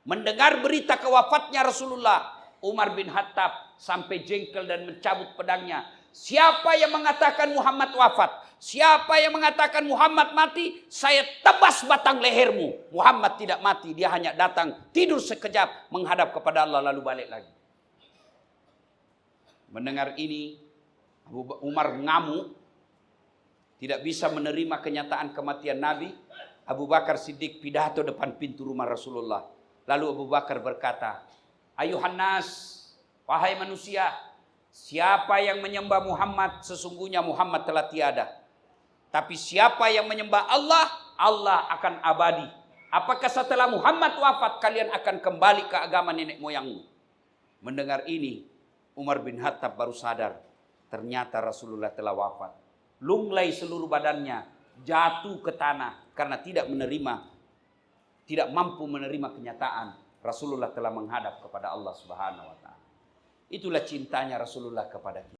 Mendengar berita kewafatnya Rasulullah, Umar bin Khattab sampai jengkel dan mencabut pedangnya. Siapa yang mengatakan Muhammad wafat? Siapa yang mengatakan Muhammad mati? Saya tebas batang lehermu. Muhammad tidak mati, dia hanya datang tidur sekejap menghadap kepada Allah lalu balik lagi. Mendengar ini, Umar ngamuk, tidak bisa menerima kenyataan kematian Nabi. Abu Bakar Siddiq pidato depan pintu rumah Rasulullah. Lalu Abu Bakar berkata, "Ayuhan nas, wahai manusia, siapa yang menyembah Muhammad, sesungguhnya Muhammad telah tiada. Tapi siapa yang menyembah Allah, Allah akan abadi. Apakah setelah Muhammad wafat kalian akan kembali ke agama nenek moyangmu?" Mendengar ini, Umar bin Khattab baru sadar, ternyata Rasulullah telah wafat. Lunglai seluruh badannya, jatuh ke tanah karena tidak mampu menerima kenyataan Rasulullah telah menghadap kepada Allah Subhanahu wa taala. Itulah cintanya Rasulullah kepada kita.